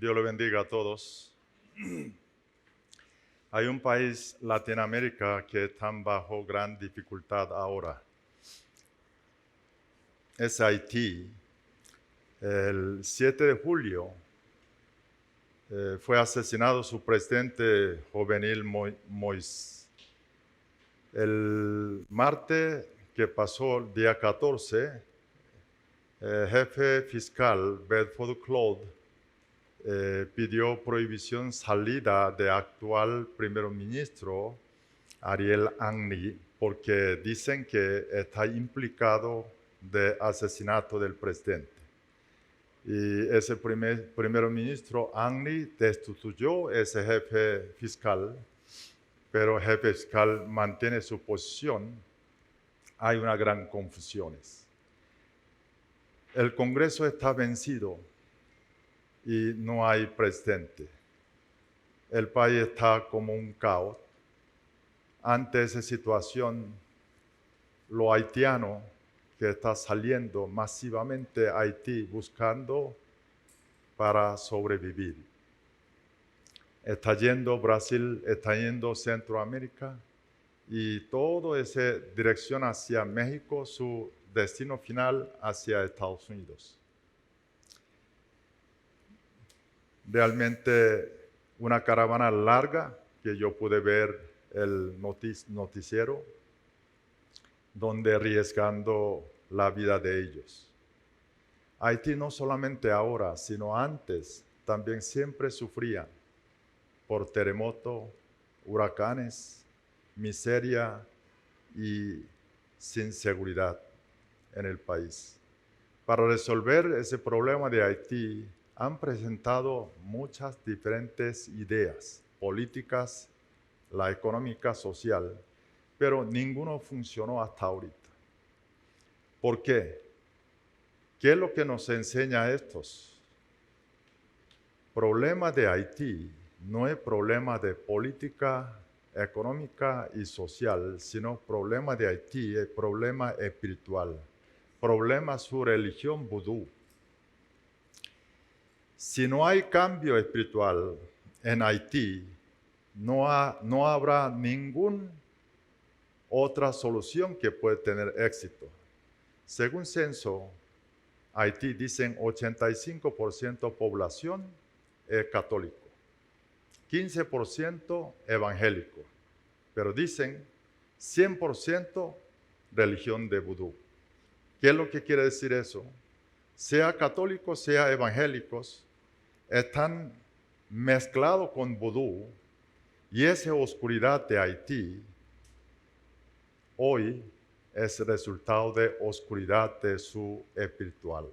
Dios le bendiga a todos. Hay un país, Latinoamérica, que está bajo gran dificultad ahora. Es Haití. El 7 de julio fue asesinado su presidente juvenil Moïse. El martes que pasó, el día 14, el jefe fiscal Bedford Claude pidió prohibición salida de actual primer ministro Ariel Henry porque dicen que está implicado de asesinato del presidente. Y ese primer ministro Henry destituyó a ese jefe fiscal, pero el jefe fiscal mantiene su posición. Hay una gran confusión. El Congreso está vencido y no hay presidente. El país está como un caos. Ante esa situación, los haitianos que están saliendo masivamente a Haití buscando para sobrevivir. Está yendo Brasil, está yendo Centroamérica y toda esa dirección hacia México, su destino final hacia Estados Unidos. Realmente una caravana larga que yo pude ver el noticiero, donde arriesgando la vida de ellos. Haití no solamente ahora, sino antes, también siempre sufría por terremoto, huracanes, miseria y sin seguridad en el país. Para resolver ese problema de Haití, han presentado muchas diferentes ideas políticas, la económica, social, pero ninguno funcionó hasta ahorita. ¿Por qué? ¿Qué es lo que nos enseña estos? Problema de Haití no es problema de política económica y social, sino problema de Haití es problema espiritual, problema su religión vudú. Si no hay cambio espiritual en Haití, no habrá ninguna otra solución que pueda tener éxito. Según censo, Haití dicen 85% población es católico, 15% evangélico, pero dicen 100% religión de vudú. ¿Qué es lo que quiere decir eso? Sea católicos, sea evangélicos, están mezclados con vudú y esa oscuridad de Haití hoy es resultado de oscuridad de su espiritual.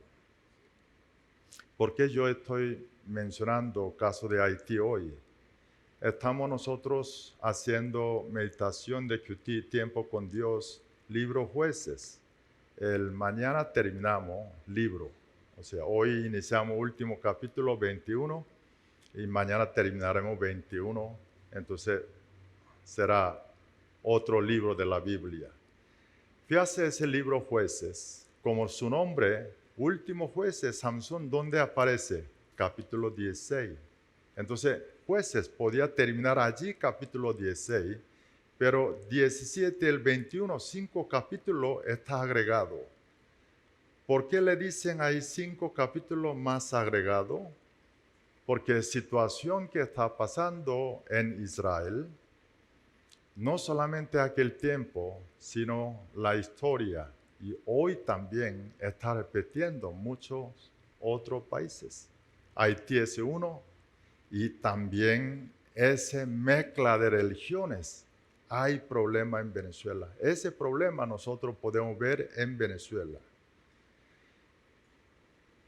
¿Por qué yo estoy mencionando el caso de Haití hoy? Estamos nosotros haciendo meditación de QT, tiempo con Dios, libro Jueces. Mañana terminamos libro. O sea, hoy iniciamos último capítulo 21 y mañana terminaremos 21. Entonces será otro libro de la Biblia. Fíjate ese libro Jueces, como su nombre, último Jueces, Samson, ¿dónde aparece? Capítulo 16. Entonces, Jueces podía terminar allí, capítulo 16, pero 17 el 21, 5 capítulos está agregado. ¿Por qué le dicen ahí 5 capítulos más agregados? Porque la situación que está pasando en Israel, no solamente aquel tiempo, sino la historia, y hoy también está repitiendo muchos otros países. Haití es uno, y también esa mezcla de religiones. Hay problema en Venezuela. Ese problema nosotros podemos ver en Venezuela.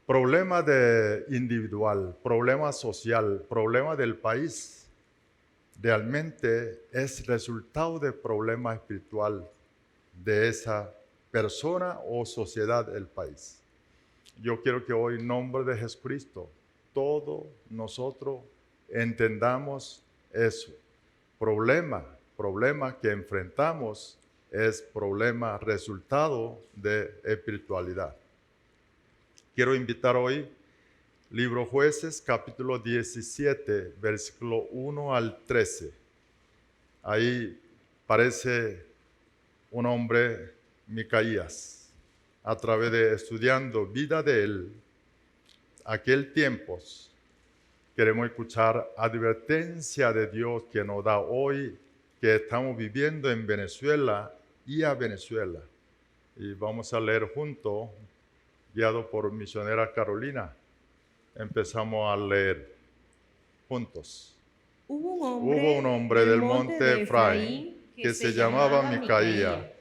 Problema individual, problema social, problema del país, realmente es resultado del problema espiritual de esa persona o sociedad del país. Yo quiero que hoy en nombre de Jesucristo, todos nosotros entendamos eso. Problema que enfrentamos es problema resultado de espiritualidad. Quiero invitar hoy Libro Jueces, capítulo 17, versículo 1 al 13. Ahí parece un hombre, Micaías, a través de estudiando vida de él, aquel tiempos, queremos escuchar advertencia de Dios que nos da hoy, que estamos viviendo en Venezuela y a Venezuela. Y vamos a leer juntos, guiado por misionera Carolina. Empezamos a leer juntos. Hubo un hombre del monte Efraín que se llamaba Micaía,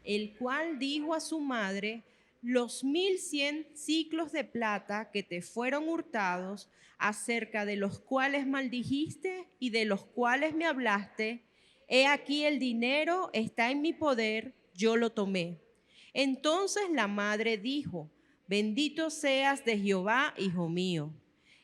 el cual dijo a su madre: los 1100 siclos de plata que te fueron hurtados, acerca de los cuales maldijiste y de los cuales me hablaste, he aquí el dinero está en mi poder, yo lo tomé. Entonces la madre dijo: bendito seas de Jehová, hijo mío.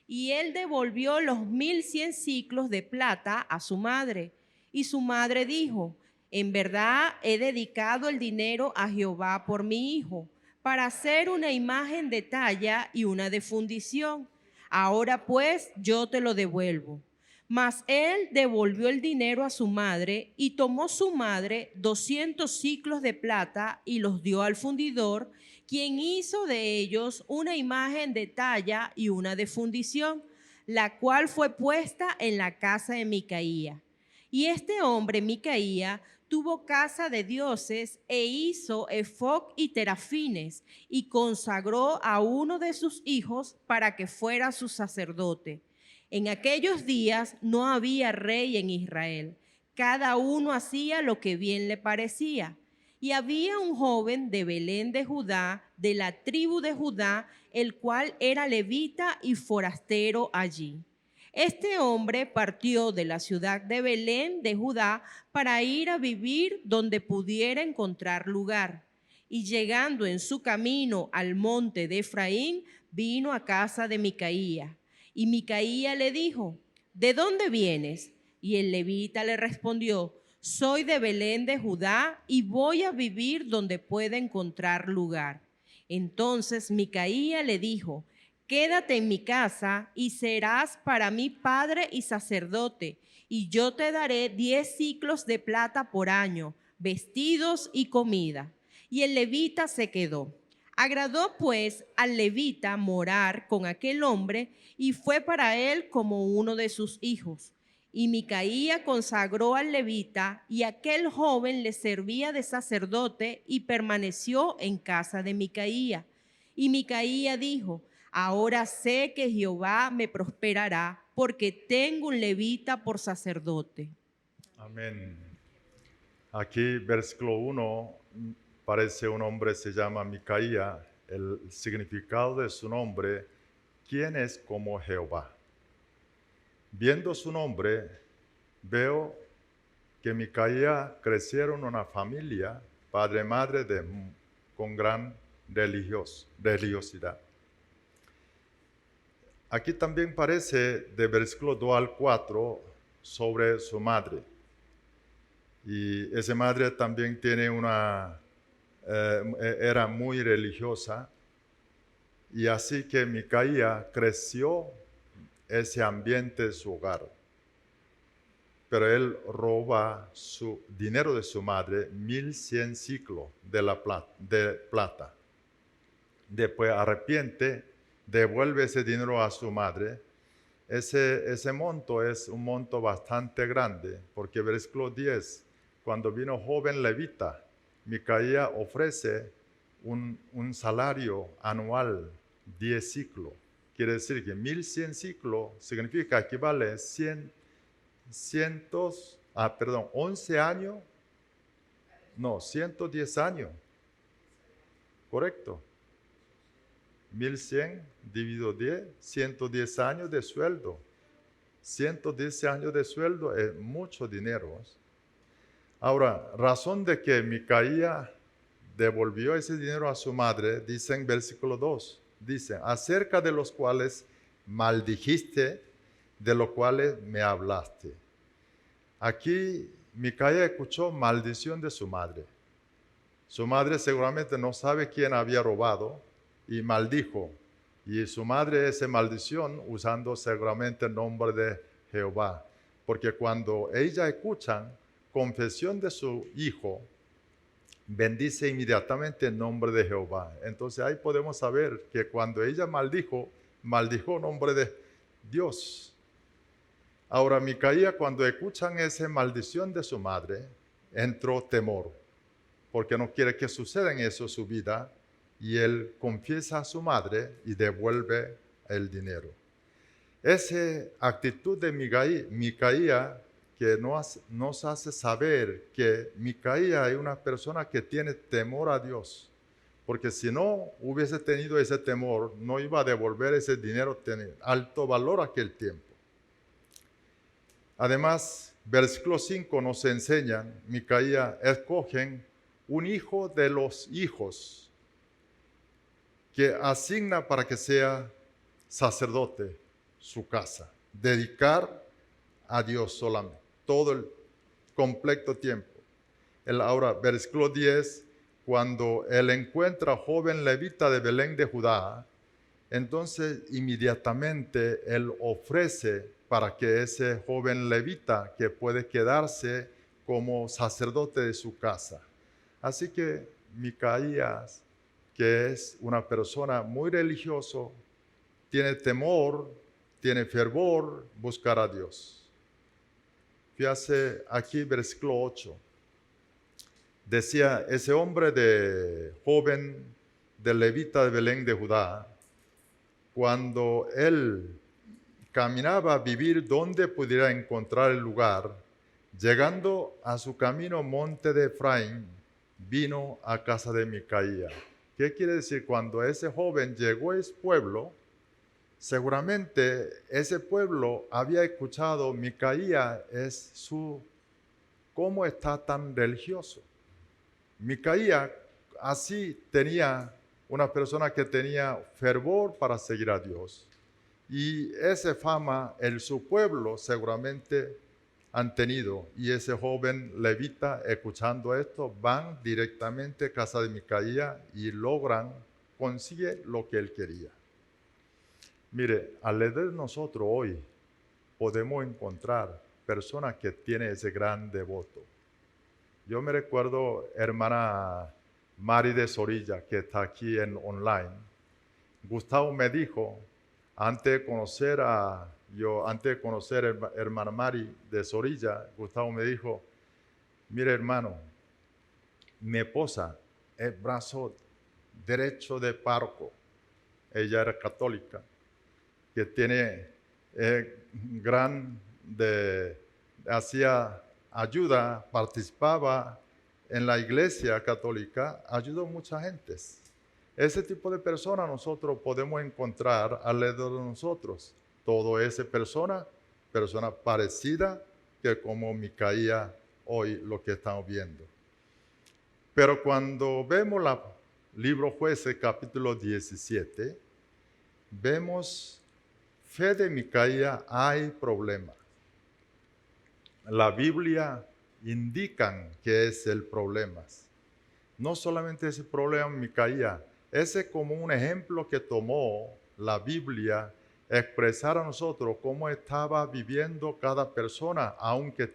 Y él devolvió los 1100 siclos de plata a su madre. Y su madre dijo: en verdad he dedicado el dinero a Jehová por mi hijo, para hacer una imagen de talla y una de fundición. Ahora pues yo te lo devuelvo. Mas él devolvió el dinero a su madre, y tomó su madre 200 siclos de plata y los dio al fundidor, quien hizo de ellos una imagen de talla y una de fundición, la cual fue puesta en la casa de Micaía. Y este hombre, Micaía, tuvo casa de dioses e hizo efoc y terafines, y consagró a uno de sus hijos para que fuera su sacerdote. En aquellos días no había rey en Israel. Cada uno hacía lo que bien le parecía. Y había un joven de Belén de Judá, de la tribu de Judá, el cual era levita y forastero allí. Este hombre partió de la ciudad de Belén de Judá para ir a vivir donde pudiera encontrar lugar. Y llegando en su camino al monte de Efraín, vino a casa de Micaía. Y Micaía le dijo: ¿de dónde vienes? Y el levita le respondió: soy de Belén de Judá y voy a vivir donde pueda encontrar lugar. Entonces Micaía le dijo: quédate en mi casa y serás para mí padre y sacerdote, y yo te daré 10 siclos de plata por año, vestidos y comida. Y el levita se quedó. Agradó pues al levita morar con aquel hombre, y fue para él como uno de sus hijos. Y Micaía consagró al levita, y aquel joven le servía de sacerdote y permaneció en casa de Micaía. Y Micaía dijo: ahora sé que Jehová me prosperará, porque tengo un levita por sacerdote. Amén. Aquí, versículo 1, parece un hombre, se llama Micaía. El significado de su nombre, ¿quién es como Jehová? Viendo su nombre, veo que Micaía crecieron en una familia, padre y madre, con gran religiosidad. Aquí también parece de versículo 2 al 4 sobre su madre. Y esa madre también tiene era muy religiosa. Y así que Micaía creció ese ambiente de su hogar. Pero él roba su dinero de su madre, 1100 ciclos de plata. Después arrepiente, devuelve ese dinero a su madre. Ese monto es un monto bastante grande, porque versículo 10, cuando vino joven levita, Micaía ofrece un salario anual, 10 ciclos. Quiere decir que 1100 ciclos significa, equivale a 11 años, no, 110 años, correcto. 1100 dividido 10, 110 años de sueldo. 110 años de sueldo es mucho dinero. Ahora, razón de que Micaía devolvió ese dinero a su madre, dice en versículo 2, dice: acerca de los cuales maldijiste, de los cuales me hablaste. Aquí Micaía escuchó maldición de su madre. Su madre seguramente no sabe quién había robado y maldijo. Y su madre esa maldición usando seguramente el nombre de Jehová. Porque cuando ella escucha confesión de su hijo, bendice inmediatamente el nombre de Jehová. Entonces ahí podemos saber que cuando ella maldijo el nombre de Dios. Ahora Micaía, cuando escuchan esa maldición de su madre, entró temor, porque no quiere que suceda en eso su vida, y él confiesa a su madre y devuelve el dinero. Esa actitud de Micaía que nos hace saber que Micaía es una persona que tiene temor a Dios, porque si no hubiese tenido ese temor, no iba a devolver ese dinero, tiene alto valor aquel tiempo. Además, versículo 5 nos enseña, Micaía, escogen un hijo de los hijos que asigna para que sea sacerdote su casa, dedicar a Dios solamente, todo el completo tiempo. Ahora, versículo 10, cuando él encuentra joven levita de Belén de Judá, entonces inmediatamente él ofrece para que ese joven levita que puede quedarse como sacerdote de su casa. Así que Micaías, que es una persona muy religiosa, tiene temor, tiene fervor, buscar a Dios. Fíjate aquí versículo 8. Decía, ese hombre de joven de levita de Belén de Judá, cuando él caminaba a vivir donde pudiera encontrar el lugar, llegando a su camino monte de Efraín, vino a casa de Micaía. ¿Qué quiere decir? Cuando ese joven llegó a ese pueblo, seguramente ese pueblo había escuchado, Micaía es ¿cómo está tan religioso? Micaía así tenía una persona que tenía fervor para seguir a Dios. Y esa fama su pueblo seguramente han tenido. Y ese joven levita, escuchando esto, van directamente a casa de Micaía y consigue lo que él quería. Mire, alrededor de nosotros hoy podemos encontrar personas que tienen ese gran devoto. Yo me recuerdo hermana Mari de Zorilla, que está aquí online. Gustavo me dijo, antes de conocer a hermana Mari de Zorilla, Gustavo me dijo, mire hermano, mi esposa es brazo derecho de párroco. Ella era católica, que tiene hacía ayuda, participaba en la iglesia católica, ayudó a muchas gentes. Ese tipo de personas nosotros podemos encontrar alrededor de nosotros. Todo esa persona parecida que como Micaía hoy lo que estamos viendo. Pero cuando vemos el libro Jueces capítulo 17, vemos fe de Micaía hay problema. La Biblia indica que es el problema. No solamente ese problema Micaía, ese es como un ejemplo que tomó la Biblia expresar a nosotros cómo estaba viviendo cada persona, aunque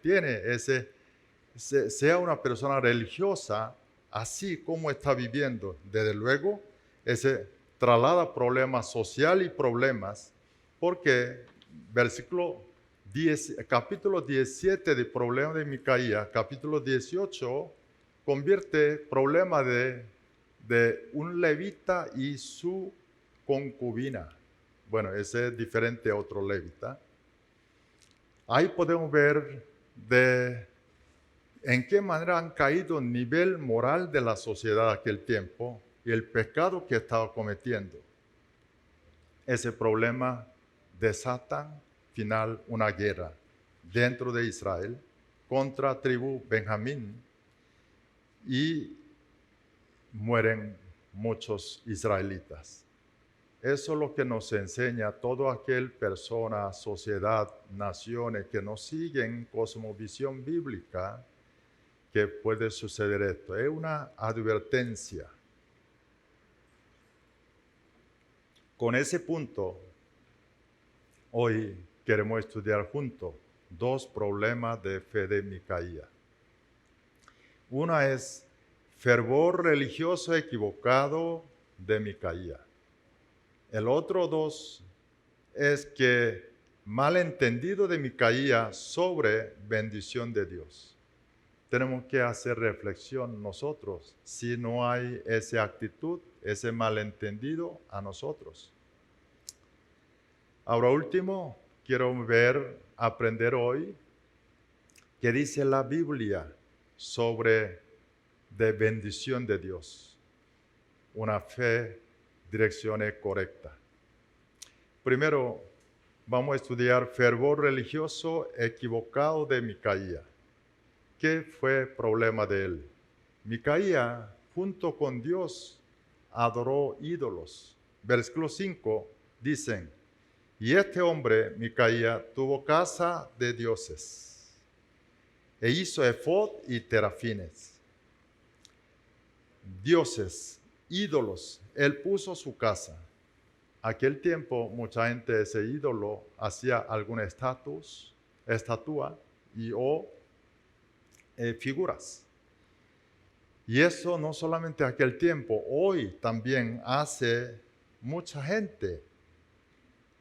sea una persona religiosa, así como está viviendo. Desde luego, ese traslada problemas sociales y problemas, porque capítulo 17 del problema de Micaía, capítulo 18, convierte problema de un levita y su concubina. Bueno, ese es diferente a otro levita. Ahí podemos ver en qué manera han caído el nivel moral de la sociedad de aquel tiempo y el pecado que estaba cometiendo. Ese problema desata final una guerra dentro de Israel contra tribu Benjamín y mueren muchos israelitas. Eso es lo que nos enseña toda aquella persona, sociedad, naciones que no siguen cosmovisión bíblica, que puede suceder esto. Es una advertencia. Con ese punto, hoy queremos estudiar juntos 2 problemas de fe de Micaía. Una es fervor religioso equivocado de Micaía. El otro 2 es que malentendido de Micaía sobre bendición de Dios. Tenemos que hacer reflexión nosotros si no hay esa actitud, ese malentendido a nosotros. Ahora último, quiero aprender hoy qué dice la Biblia sobre de bendición de Dios. Una fe, dirección correcta. Primero, vamos a estudiar fervor religioso equivocado de Micaía. ¿Qué fue problema de él? Micaía, junto con Dios, adoró ídolos. Versículo 5 dicen, y este hombre, Micaía, tuvo casa de dioses, e hizo efod y terafines. Dioses, ídolos, él puso su casa. Aquel tiempo, mucha gente ese ídolo hacía alguna estatua o figuras. Y eso no solamente aquel tiempo, hoy también hace mucha gente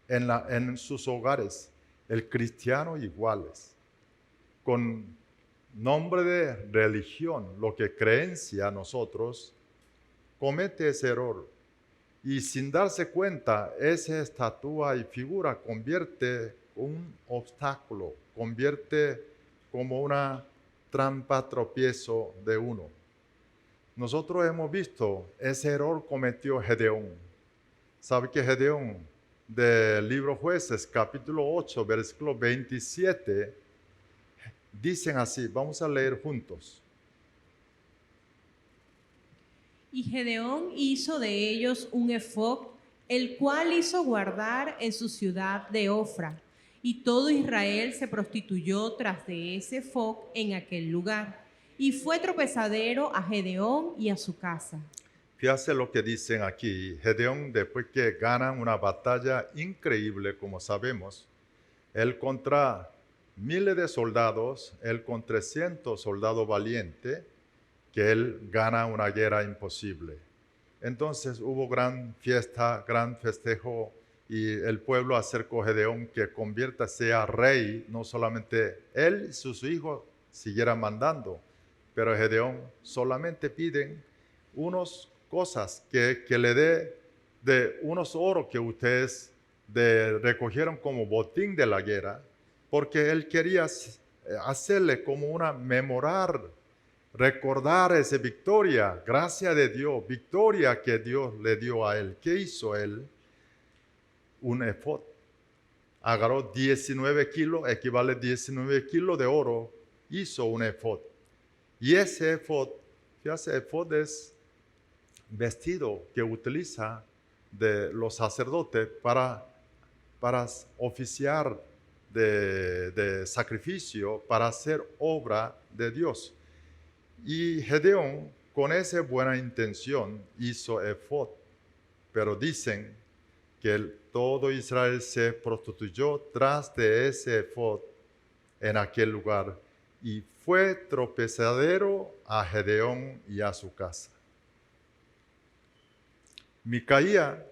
en sus hogares, el cristiano iguales, con nombre de religión, lo que creencia nosotros, comete ese error. Y sin darse cuenta, esa estatua y figura convierte un obstáculo, convierte como una trampa, tropiezo de uno. Nosotros hemos visto ese error cometió Gedeón. ¿Sabe que Gedeón, del libro Jueces, capítulo 8, versículo 27, dicen así, vamos a leer juntos. Y Gedeón hizo de ellos un efod, el cual hizo guardar en su ciudad de Ofra. Y todo Israel se prostituyó tras de ese efod en aquel lugar. Y fue tropezadero a Gedeón y a su casa. Fíjate lo que dicen aquí. Gedeón, después que ganan una batalla increíble, como sabemos, él contra miles de soldados, él con 300 soldados valientes, que él gana una guerra imposible. Entonces hubo gran fiesta, gran festejo, y el pueblo acercó a Gedeón que conviértase a rey, no solamente él y sus hijos siguieran mandando, pero Gedeón solamente piden unas cosas que le dé de unos oros que ustedes recogieron como botín de la guerra, porque él quería hacerle como una memorar, recordar esa victoria, gracia de Dios, victoria que Dios le dio a él. ¿Qué hizo él? Un efod. Agarró 19 kilos, equivale a 19 kilos de oro, hizo un efod. Y ese efod, fíjate, efod es vestido que utiliza de los sacerdotes para oficiar de sacrificio, para hacer obra de Dios. Y Gedeón, con esa buena intención, hizo efod, pero dicen que todo Israel se prostituyó tras de ese efod en aquel lugar y fue tropezadero a Gedeón y a su casa. Micaía,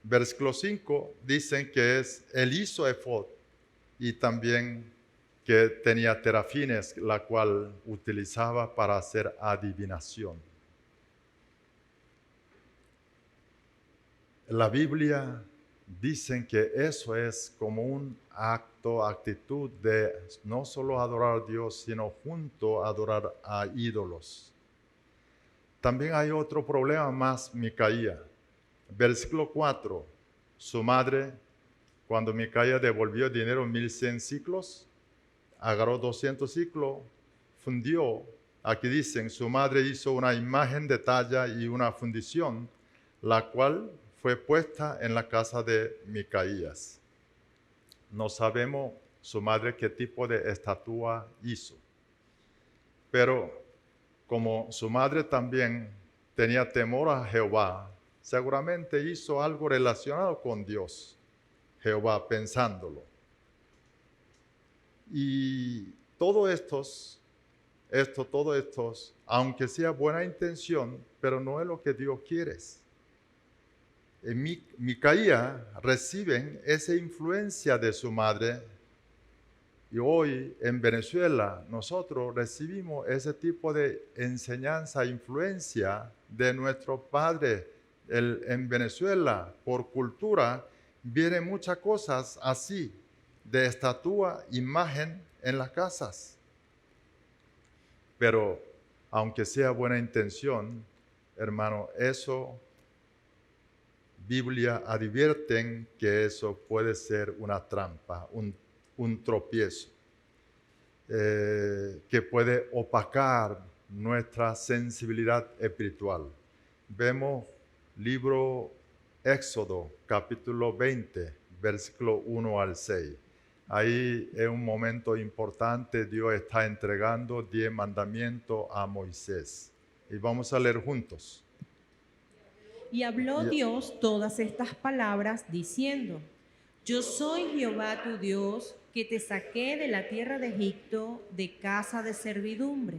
versículo 5, dicen que él hizo efod y también que tenía terafines, la cual utilizaba para hacer adivinación. La Biblia dicen que eso es como un actitud de no solo adorar a Dios, sino junto a adorar a ídolos. También hay otro problema más, Micaía. Versículo 4, su madre, cuando Micaía devolvió dinero 1100 ciclos, agarró 200 ciclos, fundió. Aquí dicen, su madre hizo una imagen de talla y una fundición, la cual fue puesta en la casa de Micaías. No sabemos su madre qué tipo de estatua hizo. Pero como su madre también tenía temor a Jehová, seguramente hizo algo relacionado con Dios, Jehová, pensándolo. Y todo estos, aunque sea buena intención, pero no es lo que Dios quiere. En Micaía reciben esa influencia de su madre. Y hoy en Venezuela nosotros recibimos ese tipo de enseñanza, influencia de nuestro padre. En Venezuela, por cultura, vienen muchas cosas así, de estatua, imagen en las casas. Pero aunque sea buena intención, hermano, eso, Biblia advierten que eso puede ser una trampa, un tropiezo, que puede opacar nuestra sensibilidad espiritual. Vemos libro Éxodo, capítulo 20, versículo 1 al 6. Ahí es un momento importante, Dios está entregando 10 mandamientos a Moisés. Y vamos a leer juntos. Y habló Dios todas estas palabras diciendo: Yo soy Jehová tu Dios, que te saqué de la tierra de Egipto, de casa de servidumbre.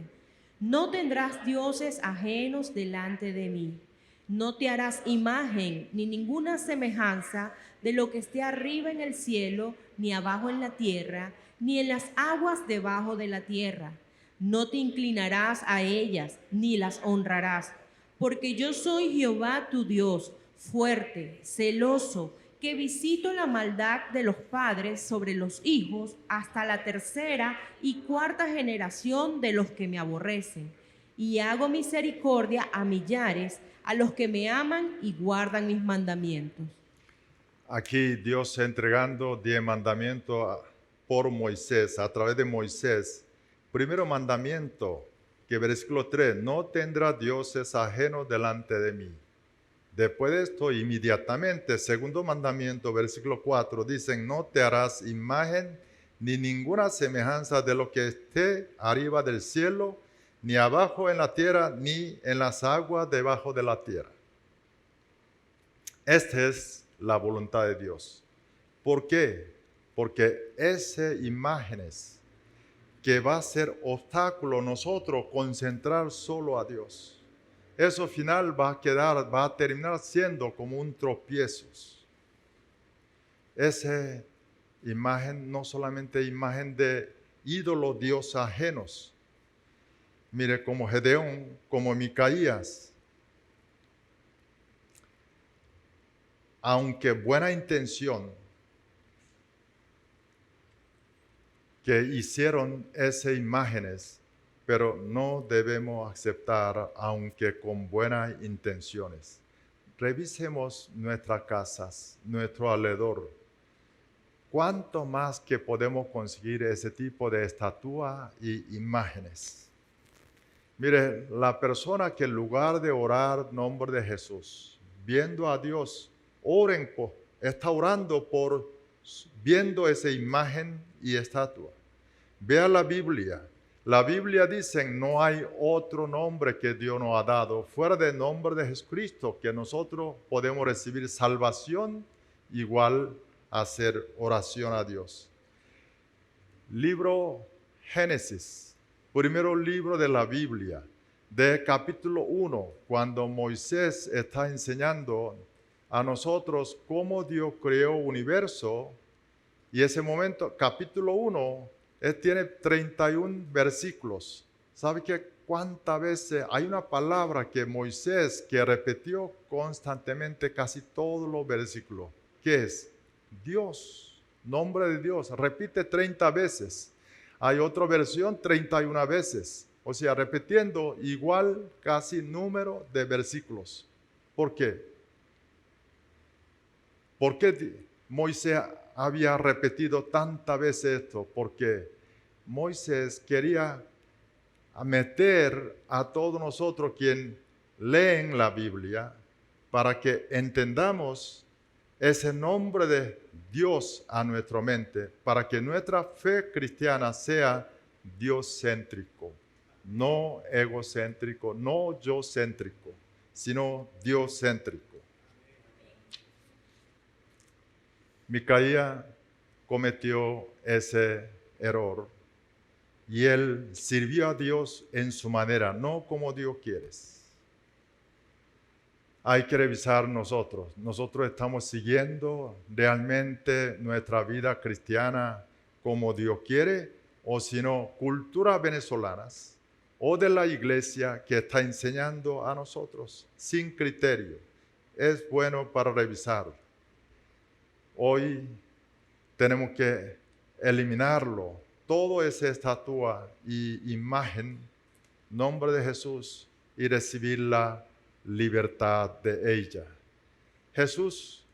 No tendrás dioses ajenos delante de mí. No te harás imagen ni ninguna semejanza de lo que esté arriba en el cielo, ni abajo en la tierra, ni en las aguas debajo de la tierra. No te inclinarás a ellas, ni las honrarás, porque yo soy Jehová tu Dios, fuerte, celoso, que visito la maldad de los padres sobre los hijos hasta la tercera y cuarta generación de los que me aborrecen. Y hago misericordia a millares, a los que me aman y guardan mis mandamientos. Aquí Dios entregando 10 mandamientos por Moisés, a través de Moisés. Primero mandamiento, que versículo 3, no tendrá dioses ajenos delante de mí. Después de esto, inmediatamente, segundo mandamiento, versículo 4, dicen, no te harás imagen ni ninguna semejanza de lo que esté arriba del cielo, ni abajo en la tierra, ni en las aguas debajo de la tierra. Esta es la voluntad de Dios. ¿Por qué? Porque esas imágenes que va a ser obstáculo nosotros concentrar solo a Dios. Eso final va a terminar siendo como un tropiezo. Esa imagen, no solamente imagen de ídolos dios ajenos. Mire, como Gedeón, como Micaías. Aunque buena intención, que hicieron esas imágenes, pero no debemos aceptar, aunque con buenas intenciones. Revisemos nuestras casas, nuestro alrededor. ¿Cuánto más que podemos conseguir ese tipo de estatua y imágenes? Mire, la persona que en lugar de orar en nombre de Jesús, viendo a Dios, está orando por viendo esa imagen y estatua. Vea la Biblia. La Biblia dice, no hay otro nombre que Dios nos ha dado fuera del nombre de Jesucristo, que nosotros podemos recibir salvación, igual a hacer oración a Dios. Libro Génesis, primero libro de la Biblia, de capítulo 1, cuando Moisés está enseñando a nosotros cómo Dios creó el universo, y ese momento, capítulo 1, tiene 31 versículos. ¿Sabe qué? ¿Cuántas veces hay una palabra que Moisés que repitió constantemente casi todos los versículos? ¿Qué es? Dios, nombre de Dios, repite 30 veces. Hay otra versión 31 veces, o sea, repitiendo igual casi número de versículos. ¿Por qué? ¿Por qué Moisés había repetido tantas veces esto? Porque Moisés quería meter a todos nosotros quien leen la Biblia para que entendamos ese nombre de Dios a nuestra mente, para que nuestra fe cristiana sea Dios-céntrico, no egocéntrico, no yo-céntrico, sino Dios-céntrico. Micaía cometió ese error y él sirvió a Dios en su manera, no como Dios quiere. Hay que revisar nosotros. Nosotros estamos siguiendo realmente nuestra vida cristiana como Dios quiere, o si no, culturas venezolanas o de la iglesia que está enseñando a nosotros sin criterio. Es bueno para revisar. Hoy tenemos que eliminarlo, toda esa estatua y imagen, nombre de Jesús, y recibir la libertad de ella. Jesús,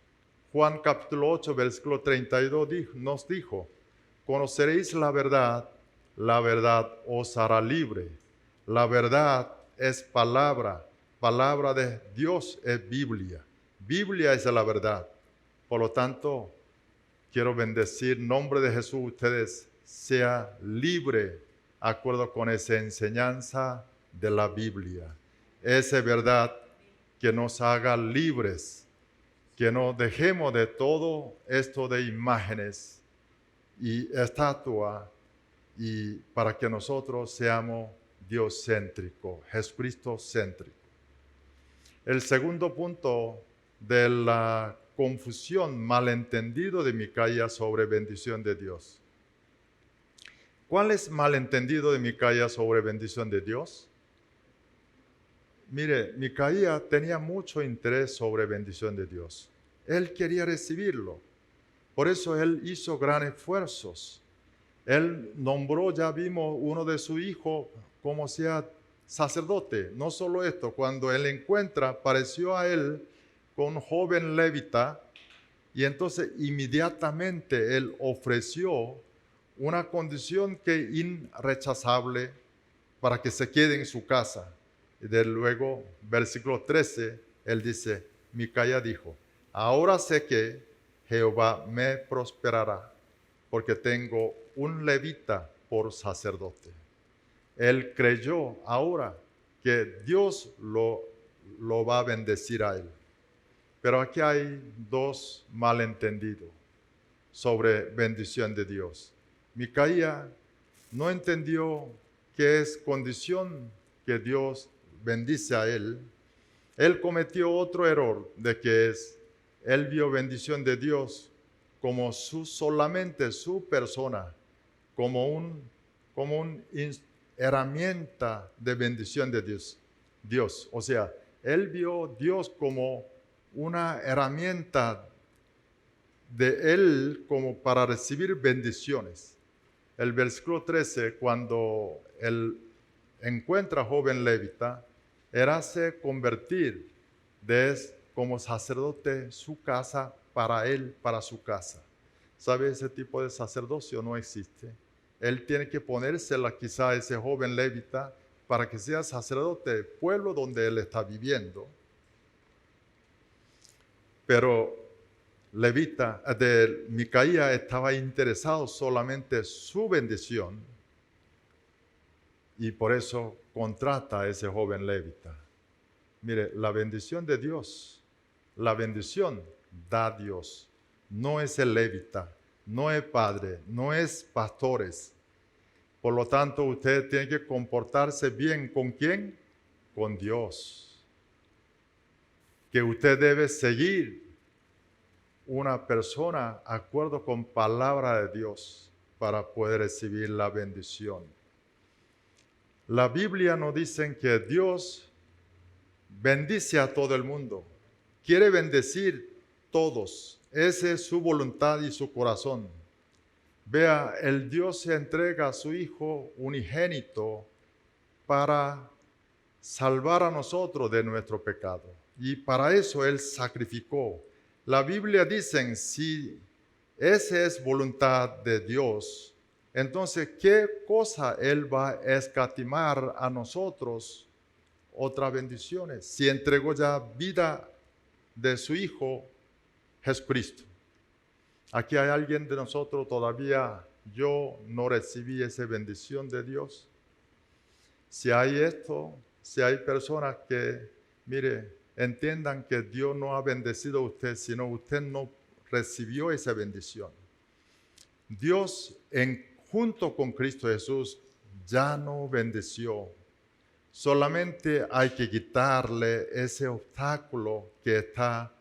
Juan capítulo 8, versículo 32, nos dijo, conoceréis la verdad os hará libre. La verdad es palabra de Dios es Biblia. Biblia es la verdad. Por lo tanto, quiero bendecir en nombre de Jesús, ustedes sea libre, acuerdo con esa enseñanza de la Biblia. Esa verdad que nos haga libres, que no dejemos de todo esto de imágenes y estatua, y para que nosotros seamos Dios céntrico, Jesucristo céntrico. El segundo punto de la confusión, malentendido de Micaía sobre bendición de Dios. ¿Cuál es malentendido de Micaía sobre bendición de Dios? Mire, Micaía tenía mucho interés sobre bendición de Dios. Él quería recibirlo. Por eso él hizo grandes esfuerzos. Él nombró, ya vimos, uno de sus hijos como sea sacerdote. No solo esto, cuando él encuentra, pareció a él con un joven levita, y entonces inmediatamente él ofreció una condición que irrechazable para que se quede en su casa. Y de luego, versículo 13, él dice, Micaía dijo, ahora sé que Jehová me prosperará, porque tengo un levita por sacerdote. Él creyó ahora que Dios lo va a bendecir a él. Pero aquí hay dos malentendidos sobre bendición de Dios. Micaía no entendió que es condición que Dios bendice a él. Él cometió otro error de que él vio bendición de Dios como solamente su persona, como una herramienta de bendición de Dios. O sea, él vio Dios como una herramienta de él como para recibir bendiciones. El versículo 13, cuando él encuentra joven levita, él hace convertir como sacerdote su casa para él, para su casa. ¿Sabe? Ese tipo de sacerdocio no existe. Él tiene que ponérsela quizá a ese joven levita para que sea sacerdote del pueblo donde él está viviendo. Pero Micaía estaba interesado solamente en su bendición y por eso contrata a ese joven levita. Mire, la bendición de Dios, la bendición da Dios. No es el levita, no es padre, no es pastores. Por lo tanto, usted tiene que comportarse bien. ¿Con quién? Con Dios. Que usted debe seguir una persona de acuerdo con palabra de Dios para poder recibir la bendición. La Biblia nos dice que Dios bendice a todo el mundo. Quiere bendecir todos. Esa es su voluntad y su corazón. Vea, el Dios se entrega a su Hijo unigénito para salvar a nosotros de nuestro pecado. Y para eso Él sacrificó. La Biblia dice, si esa es voluntad de Dios, entonces, ¿qué cosa Él va a escatimar a nosotros? Otras bendiciones. Si entregó ya vida de su Hijo Jesucristo. Aquí hay alguien de nosotros todavía, yo no recibí esa bendición de Dios. Si hay personas que, mire, entiendan que Dios no ha bendecido a usted, sino usted no recibió esa bendición. Dios, junto con Cristo Jesús, ya no bendició. Solamente hay que quitarle ese obstáculo que está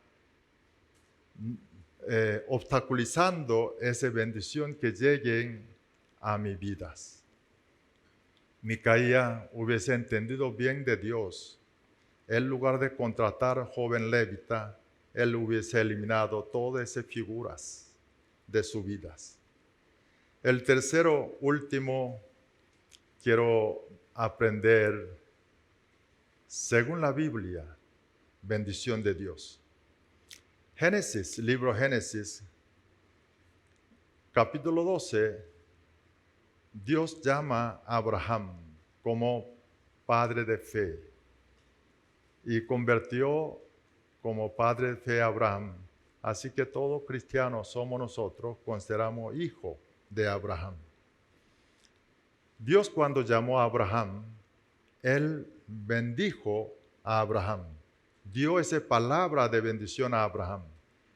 obstaculizando esa bendición que lleguen a mis vidas. Micaía hubiese entendido bien de Dios. En lugar de contratar joven levita, él hubiese eliminado todas esas figuras de sus vidas. El tercero, último, quiero aprender, según la Biblia, bendición de Dios. Génesis, libro Génesis, capítulo 12, Dios llama a Abraham como padre de fe y convirtió como padre de fe a Abraham. Así que todo cristiano somos nosotros, consideramos hijo de Abraham. Dios, cuando llamó a Abraham, él bendijo a Abraham. Dio esa palabra de bendición a Abraham.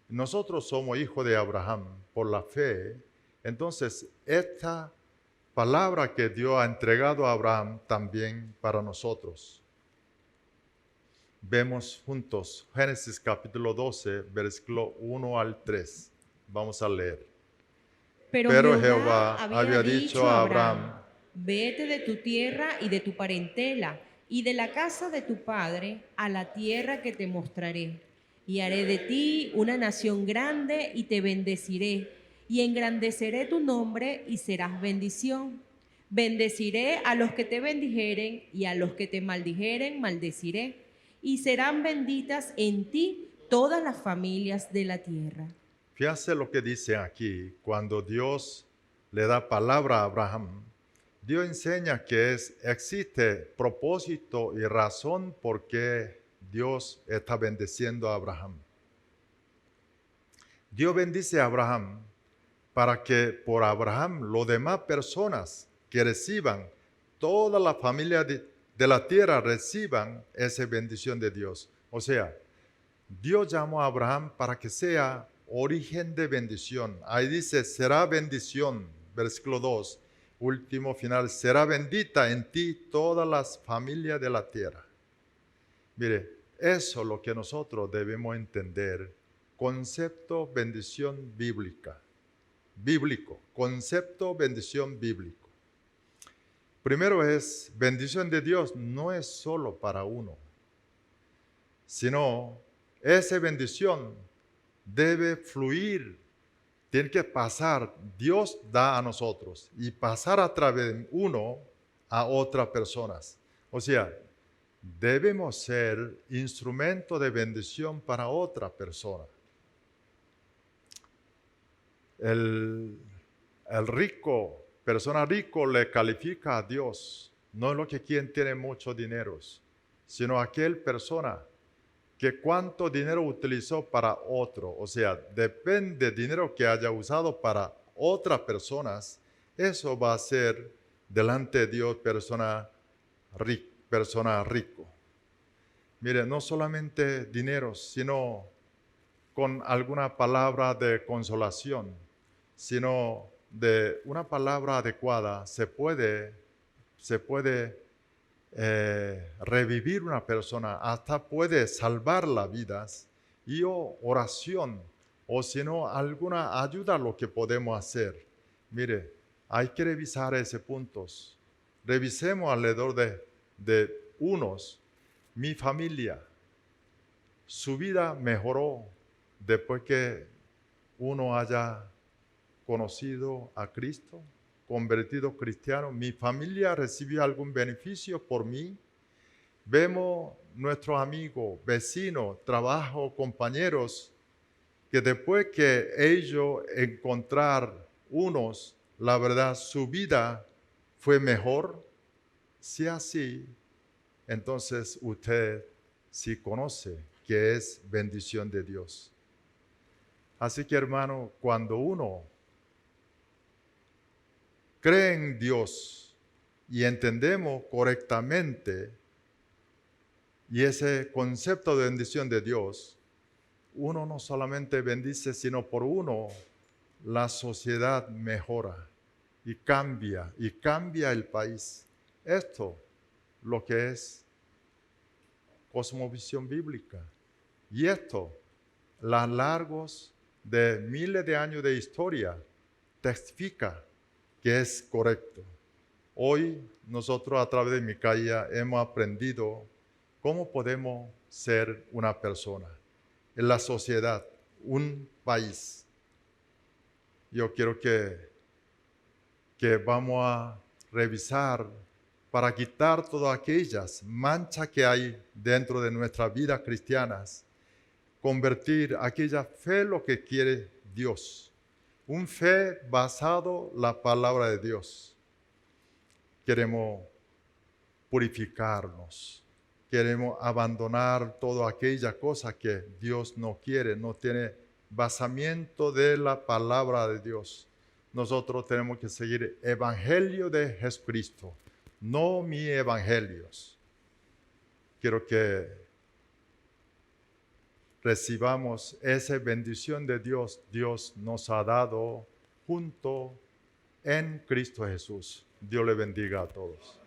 Nosotros somos hijos de Abraham por la fe. Entonces, esta palabra que Dios ha entregado a Abraham también para nosotros. Vemos juntos Génesis capítulo 12, versículo 1 al 3. Vamos a leer. Pero Jehová había dicho a Abraham: vete de tu tierra y de tu parentela y de la casa de tu padre a la tierra que te mostraré. Y haré de ti una nación grande y te bendeciré, y engrandeceré tu nombre y serás bendición. Bendeciré a los que te bendijeren y a los que te maldijeren maldeciré. Y serán benditas en ti todas las familias de la tierra. Fíjate lo que dice aquí. Cuando Dios le da palabra a Abraham, Dios enseña que existe propósito y razón por qué Dios está bendiciendo a Abraham. Dios bendice a Abraham para que por Abraham las demás personas que reciban, toda la familia de la tierra reciban esa bendición de Dios. O sea, Dios llamó a Abraham para que sea origen de bendición. Ahí dice, será bendición, versículo 2, último final, será bendita en ti todas las familias de la tierra. Mire, eso es lo que nosotros debemos entender. Concepto bendición bíblico, concepto bendición bíblico. Primero es, bendición de Dios no es solo para uno, sino esa bendición debe fluir, tiene que pasar, Dios da a nosotros y pasar a través de uno a otras personas. O sea, debemos ser instrumento de bendición para otra persona. El persona rico le califica a Dios, no es lo que quien tiene mucho dinero, sino aquel persona que cuánto dinero utilizó para otro. O sea, depende del dinero que haya usado para otras personas, eso va a ser delante de Dios persona rico. Mire, no solamente dinero, sino con alguna palabra de consolación, sino de una palabra adecuada se puede revivir una persona, hasta puede salvar las vidas, y oración, o si no, alguna ayuda a lo que podemos hacer. Mire, hay que revisar esos puntos. Revisemos alrededor de unos. Mi familia, su vida mejoró después que uno haya conocido a Cristo, convertido cristiano. Mi familia recibió algún beneficio por mí. Vemos nuestros amigos, vecinos, trabajo, compañeros, que después que ellos encontrar unos, la verdad, su vida fue mejor. Si así, entonces usted sí conoce que es bendición de Dios. Así que, hermano, cuando uno cree en Dios y entendemos correctamente y ese concepto de bendición de Dios, uno no solamente bendice, sino por uno la sociedad mejora y cambia el país. Esto lo que es cosmovisión bíblica. Y esto, los largos de miles de años de historia, testifica que es correcto. Hoy nosotros a través de Micaía hemos aprendido cómo podemos ser una persona en la sociedad, un país. Yo quiero que vamos a revisar para quitar todas aquellas manchas que hay dentro de nuestras vidas cristianas, convertir aquella fe lo que quiere Dios, un fe basado en la palabra de Dios. Queremos purificarnos, queremos abandonar toda aquella cosa que Dios no quiere, no tiene basamiento de la palabra de Dios. Nosotros tenemos que seguir el evangelio de Jesucristo, no mis evangelios. Quiero que recibamos esa bendición de Dios. Dios nos ha dado junto en Cristo Jesús. Dios le bendiga a todos.